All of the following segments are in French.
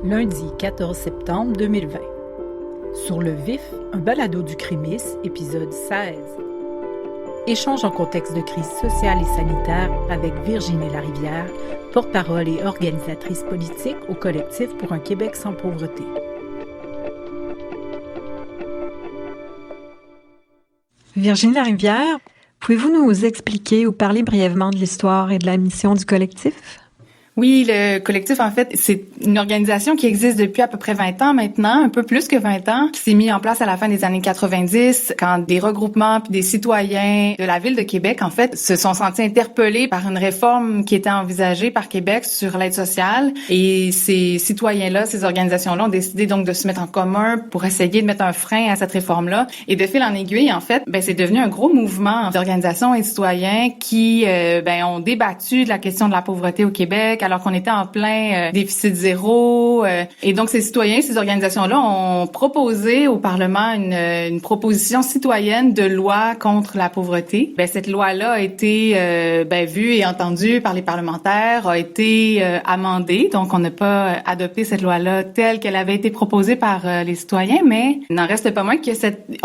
Lundi 14 septembre 2020. Sur le vif, un balado du Crimis, épisode 16. Échange en contexte de crise sociale et sanitaire avec Virginie Larivière, porte-parole et organisatrice politique au collectif pour un Québec sans pauvreté. Virginie Larivière, pouvez-vous nous expliquer ou parler brièvement de l'histoire et de la mission du collectif? Oui, le collectif, en fait, c'est une organisation qui existe depuis à peu près 20 ans maintenant, un peu plus que 20 ans, qui s'est mis en place à la fin des années 90, quand des regroupements puis des citoyens de la ville de Québec, en fait, se sont sentis interpellés par une réforme qui était envisagée par Québec sur l'aide sociale. Et ces citoyens-là, ces organisations-là ont décidé donc de se mettre en commun pour essayer de mettre un frein à cette réforme-là. Et de fil en aiguille, en fait, c'est devenu un gros mouvement d'organisations et de citoyens qui ont débattu de la question de la pauvreté au Québec, alors qu'on était en plein déficit zéro. Et donc, ces citoyens, ces organisations-là ont proposé au Parlement une proposition citoyenne de loi contre la pauvreté. Cette loi-là a été vue et entendue par les parlementaires, a été amendée. Donc, on n'a pas adopté cette loi-là telle qu'elle avait été proposée par les citoyens, mais il n'en reste pas moins que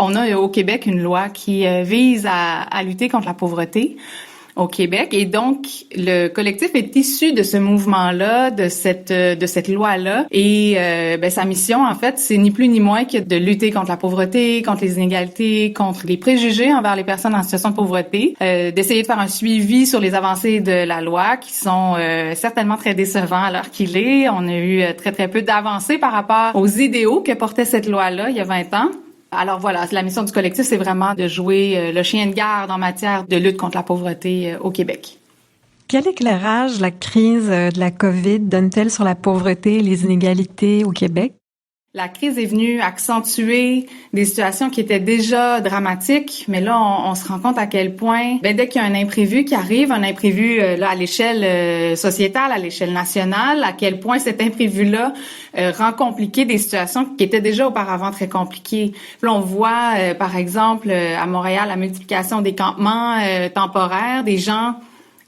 on a au Québec une loi qui vise à lutter contre la pauvreté au Québec. Et donc, le collectif est issu de ce mouvement-là, de cette loi-là. Et sa mission, en fait, c'est ni plus ni moins que de lutter contre la pauvreté, contre les inégalités, contre les préjugés envers les personnes en situation de pauvreté, d'essayer de faire un suivi sur les avancées de la loi qui sont certainement très décevants à l'heure qu'il est. On a eu très, très peu d'avancées par rapport aux idéaux que portait cette loi-là il y a 20 ans. Alors voilà, la mission du collectif, c'est vraiment de jouer le chien de garde en matière de lutte contre la pauvreté au Québec. Quel éclairage la crise de la COVID donne-t-elle sur la pauvreté et les inégalités au Québec? La crise est venue accentuer des situations qui étaient déjà dramatiques, mais là, on se rend compte à quel point, dès qu'il y a un imprévu qui arrive, un imprévu à l'échelle sociétale, à l'échelle nationale, à quel point cet imprévu-là rend compliqué des situations qui étaient déjà auparavant très compliquées. Puis là, on voit, par exemple, à Montréal, la multiplication des campements temporaires, des gens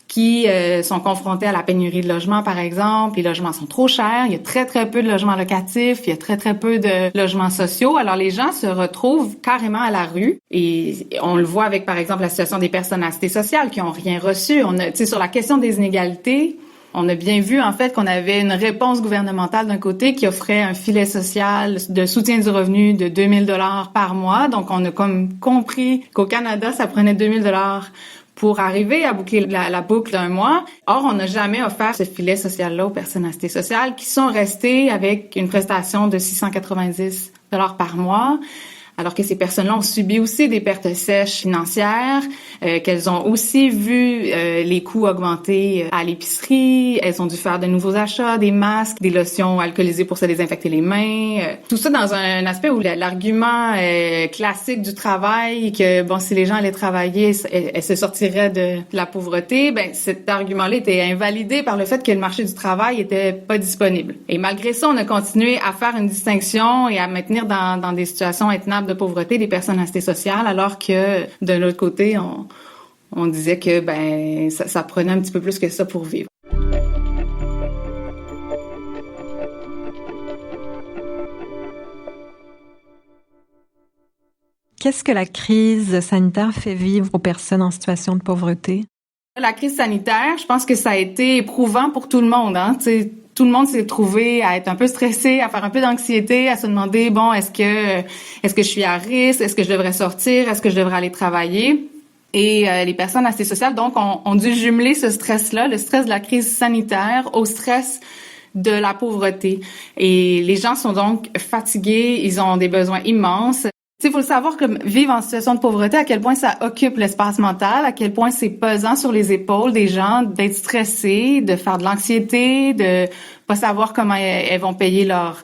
qui sont confrontés à la pénurie de logements, par exemple. Les logements sont trop chers. Il y a très, très peu de logements locatifs. Il y a très, très peu de logements sociaux. Alors, les gens se retrouvent carrément à la rue. Et on le voit avec, par exemple, la situation des personnes à cité sociale qui ont rien reçu. Sur la question des inégalités, on a bien vu, en fait, qu'on avait une réponse gouvernementale d'un côté qui offrait un filet social de soutien du revenu de 2 000 $ par mois. Donc, on a comme compris qu'au Canada, ça prenait 2 000 $ pour arriver à boucler la boucle d'un mois. Or, on n'a jamais offert ce filet social-là aux personnes à cité sociale qui sont restées avec une prestation de 690 $ par mois, alors que ces personnes-là ont subi aussi des pertes sèches financières, qu'elles ont aussi vu les coûts augmenter à l'épicerie, elles ont dû faire de nouveaux achats, des masques, des lotions alcoolisées pour se désinfecter les mains. Tout ça dans un aspect où l'argument classique du travail, que si les gens allaient travailler, elles se sortiraient de la pauvreté, cet argument-là était invalidé par le fait que le marché du travail était pas disponible. Et malgré ça, on a continué à faire une distinction et à maintenir dans des situations intenables de pauvreté des personnes à cité sociale, alors que d'un autre côté, on disait que ça prenait un petit peu plus que ça pour vivre. Qu'est-ce que la crise sanitaire fait vivre aux personnes en situation de pauvreté? La crise sanitaire, je pense que ça a été éprouvant pour tout le monde, hein. Tout le monde s'est trouvé à être un peu stressé, à faire un peu d'anxiété, à se demander, est-ce que je suis à risque? Est-ce que je devrais sortir? Est-ce que je devrais aller travailler? Et les personnes à cité sociale, donc, ont dû jumeler ce stress-là, le stress de la crise sanitaire, au stress de la pauvreté. Et les gens sont donc fatigués, ils ont des besoins immenses. Il faut le savoir que vivre en situation de pauvreté, à quel point ça occupe l'espace mental, à quel point c'est pesant sur les épaules des gens d'être stressés, de faire de l'anxiété, de pas savoir comment elles vont payer leurs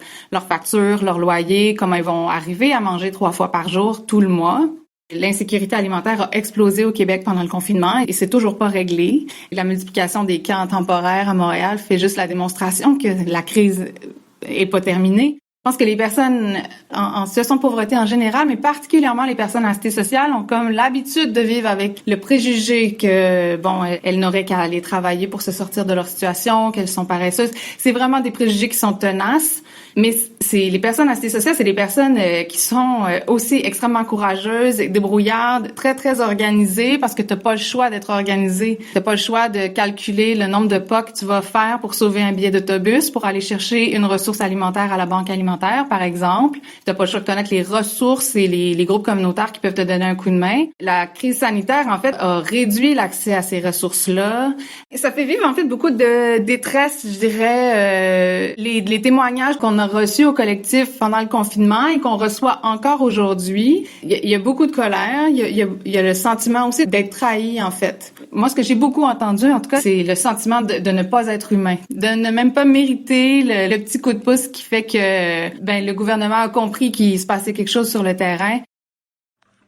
factures, leur loyer, comment elles vont arriver à manger 3 fois par jour tout le mois. L'insécurité alimentaire a explosé au Québec pendant le confinement et c'est toujours pas réglé. Et la multiplication des camps temporaires à Montréal fait juste la démonstration que la crise est pas terminée. Je pense que les personnes en situation de pauvreté en général, mais particulièrement les personnes en cité sociale, ont comme l'habitude de vivre avec le préjugé que, elles n'auraient qu'à aller travailler pour se sortir de leur situation, qu'elles sont paresseuses. C'est vraiment des préjugés qui sont tenaces. Mais c'est les personnes en cité sociale, c'est des personnes qui sont aussi extrêmement courageuses, débrouillardes, très, très organisées, parce que t'as pas le choix d'être organisé. T'as pas le choix de calculer le nombre de pas que tu vas faire pour sauver un billet d'autobus, pour aller chercher une ressource alimentaire à la banque alimentaire, par exemple. T'as pas le choix de connaître les ressources et les groupes communautaires qui peuvent te donner un coup de main. La crise sanitaire, en fait, a réduit l'accès à ces ressources-là. Et ça fait vivre, en fait, beaucoup de détresse, je dirais, les témoignages qu'on a reçus au collectif pendant le confinement et qu'on reçoit encore aujourd'hui. Il y a beaucoup de colère. Il y a le sentiment aussi d'être trahi, en fait. Moi, ce que j'ai beaucoup entendu, en tout cas, c'est le sentiment de ne pas être humain, de ne même pas mériter le petit coup de pouce qui fait que le gouvernement a compris qu'il se passait quelque chose sur le terrain.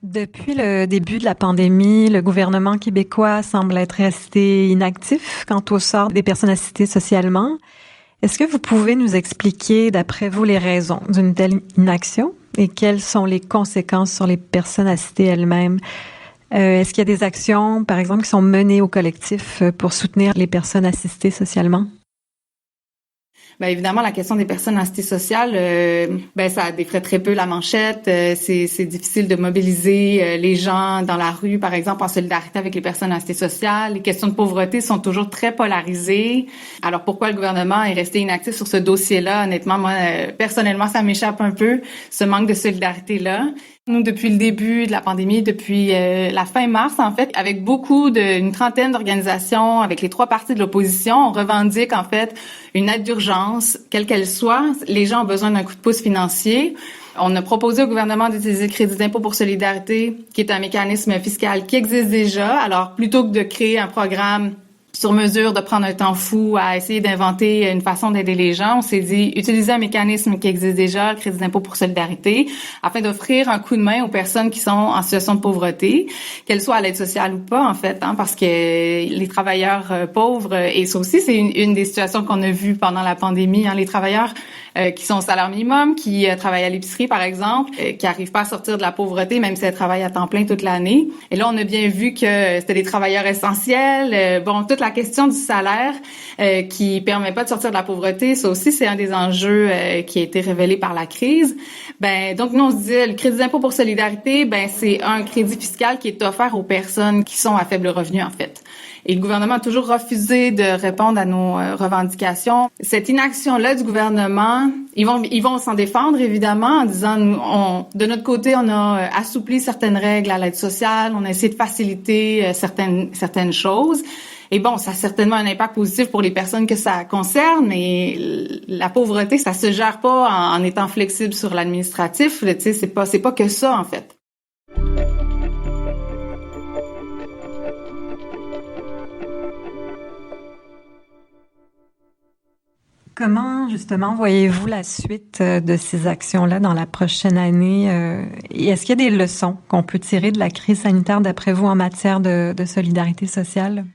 Depuis le début de la pandémie, le gouvernement québécois semble être resté inactif quant au sort des personnes assistées socialement. Est-ce que vous pouvez nous expliquer, d'après vous, les raisons d'une telle inaction et quelles sont les conséquences sur les personnes assistées elles-mêmes? Est-ce qu'il y a des actions, par exemple, qui sont menées au collectif pour soutenir les personnes assistées socialement? Bien évidemment, la question des personnes en cité sociale, ça défraie très peu la manchette. C'est difficile de mobiliser les gens dans la rue, par exemple, en solidarité avec les personnes en cité sociale. Les questions de pauvreté sont toujours très polarisées. Alors pourquoi le gouvernement est resté inactif sur ce dossier-là? Honnêtement, moi, personnellement, ça m'échappe un peu, ce manque de solidarité-là. Nous, depuis le début de la pandémie, depuis la fin mars, en fait, avec une trentaine d'organisations, avec les 3 partis de l'opposition, on revendique, en fait, une aide d'urgence, quelle qu'elle soit. Les gens ont besoin d'un coup de pouce financier. On a proposé au gouvernement d'utiliser le crédit d'impôt pour solidarité, qui est un mécanisme fiscal qui existe déjà. Alors, plutôt que de créer un programme sur mesure, de prendre un temps fou à essayer d'inventer une façon d'aider les gens, on s'est dit utiliser un mécanisme qui existe déjà, le crédit d'impôt pour solidarité, afin d'offrir un coup de main aux personnes qui sont en situation de pauvreté, qu'elles soient à l'aide sociale ou pas, en fait, parce que les travailleurs pauvres, et ça aussi, c'est une des situations qu'on a vues pendant la pandémie, les travailleurs qui sont au salaire minimum, qui travaillent à l'épicerie, par exemple, qui arrivent pas à sortir de la pauvreté, même si elles travaillent à temps plein toute l'année. Et là, on a bien vu que c'était des travailleurs essentiels. Toute la question du salaire qui permet pas de sortir de la pauvreté, ça aussi, c'est un des enjeux qui a été révélé par la crise. Donc, nous, on se disait, le crédit d'impôt pour solidarité, c'est un crédit fiscal qui est offert aux personnes qui sont à faible revenu, en fait. Et le gouvernement a toujours refusé de répondre à nos revendications. Cette inaction-là du gouvernement, ils vont s'en défendre, évidemment, en disant, de notre côté, on a assoupli certaines règles à l'aide sociale, on a essayé de faciliter certaines choses. Et ça a certainement un impact positif pour les personnes que ça concerne, mais la pauvreté, ça se gère pas en étant flexible sur l'administratif. Tu sais, c'est pas que ça, en fait. Comment, justement, voyez-vous la suite de ces actions-là dans la prochaine année? Et est-ce qu'il y a des leçons qu'on peut tirer de la crise sanitaire, d'après vous, en matière de solidarité sociale?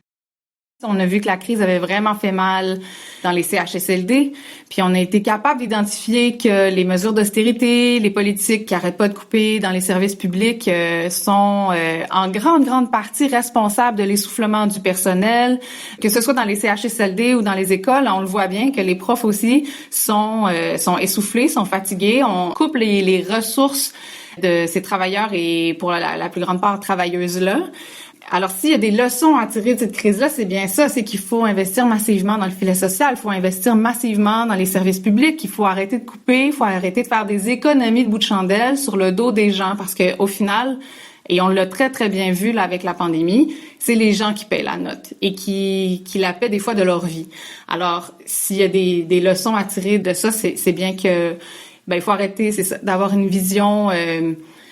On a vu que la crise avait vraiment fait mal dans les CHSLD, puis on a été capable d'identifier que les mesures d'austérité, les politiques qui arrêtent pas de couper dans les services publics sont en grande partie responsables de l'essoufflement du personnel, que ce soit dans les CHSLD ou dans les écoles. On le voit bien que les profs aussi sont essoufflés, sont fatigués. On coupe les ressources de ces travailleurs et pour la plus grande part travailleuses-là. Alors, s'il y a des leçons à tirer de cette crise-là, c'est bien ça, c'est qu'il faut investir massivement dans le filet social, il faut investir massivement dans les services publics, il faut arrêter de couper, il faut arrêter de faire des économies de bout de chandelle sur le dos des gens, parce que au final, et on l'a très, très bien vu là avec la pandémie, c'est les gens qui paient la note et qui la paient des fois de leur vie. Alors, s'il y a des leçons à tirer de ça, c'est bien que il faut arrêter, c'est ça, d'avoir une vision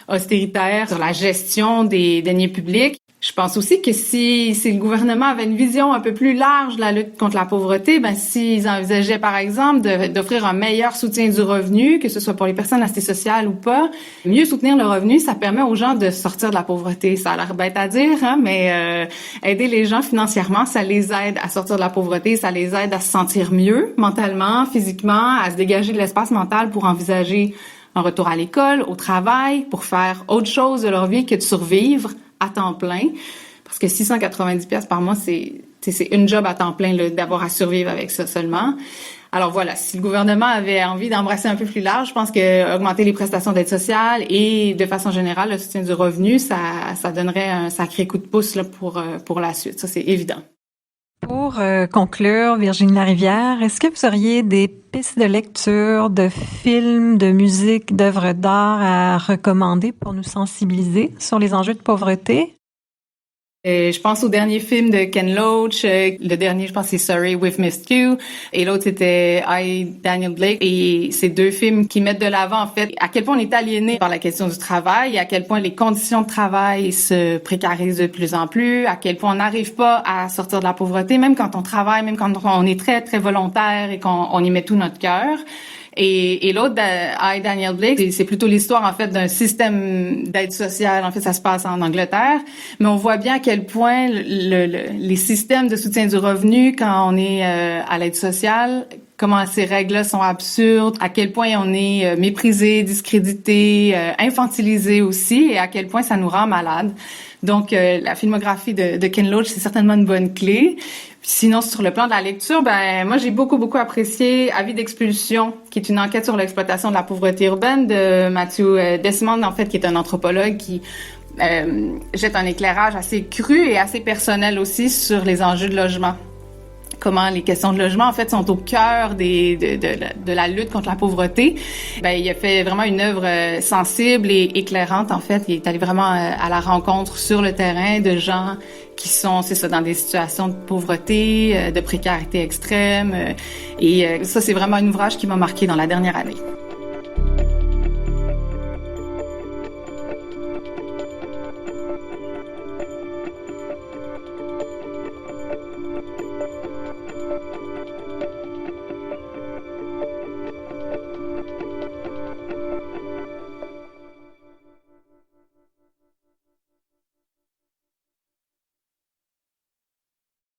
austéritaire sur la gestion des deniers publics. Je pense aussi que si le gouvernement avait une vision un peu plus large de la lutte contre la pauvreté, s'ils envisageaient par exemple d'offrir un meilleur soutien du revenu, que ce soit pour les personnes assistées sociales ou pas, mieux soutenir le revenu, ça permet aux gens de sortir de la pauvreté. Ça a l'air bête à dire, mais aider les gens financièrement, ça les aide à sortir de la pauvreté, ça les aide à se sentir mieux mentalement, physiquement, à se dégager de l'espace mental pour envisager un retour à l'école, au travail, pour faire autre chose de leur vie que de survivre à temps plein, parce que 690$ par mois, c'est une job à temps plein là, d'avoir à survivre avec ça seulement. Alors voilà, si le gouvernement avait envie d'embrasser un peu plus large, je pense que augmenter les prestations d'aide sociale et de façon générale le soutien du revenu, ça donnerait un sacré coup de pouce là, pour la suite. Ça, c'est évident. Pour conclure, Virginie Larivière, est-ce que vous auriez des pistes de lecture, de films, de musique, d'œuvres d'art à recommander pour nous sensibiliser sur les enjeux de pauvreté? Je pense au dernier film de Ken Loach. Le dernier, je pense, c'est Sorry, We've Missed You. Et l'autre, c'était I, Daniel Blake. Et c'est deux films qui mettent de l'avant, en fait, à quel point on est aliéné par la question du travail, et à quel point les conditions de travail se précarisent de plus en plus, à quel point on n'arrive pas à sortir de la pauvreté, même quand on travaille, même quand on est très, très volontaire et qu'on y met tout notre cœur. Et l'autre, I, Daniel Blake, c'est plutôt l'histoire, en fait, d'un système d'aide sociale. En fait, ça se passe en Angleterre. Mais on voit bien à quel point les systèmes de soutien du revenu, quand on est à l'aide sociale, comment ces règles-là sont absurdes, à quel point on est méprisé, discrédité, infantilisé aussi, et à quel point ça nous rend malades. Donc, la filmographie de Ken Loach, c'est certainement une bonne clé. Puis sinon, sur le plan de la lecture, moi, j'ai beaucoup apprécié Avis d'expulsion, qui est une enquête sur l'exploitation de la pauvreté urbaine de Matthew Desmond, en fait, qui est un anthropologue qui jette un éclairage assez cru et assez personnel aussi sur les enjeux de logement. Comment les questions de logement, en fait, sont au cœur de la lutte contre la pauvreté. Il a fait vraiment une œuvre sensible et éclairante, en fait. Il est allé vraiment à la rencontre sur le terrain de gens qui sont, dans des situations de pauvreté, de précarité extrême. Et ça, c'est vraiment un ouvrage qui m'a marqué dans la dernière année.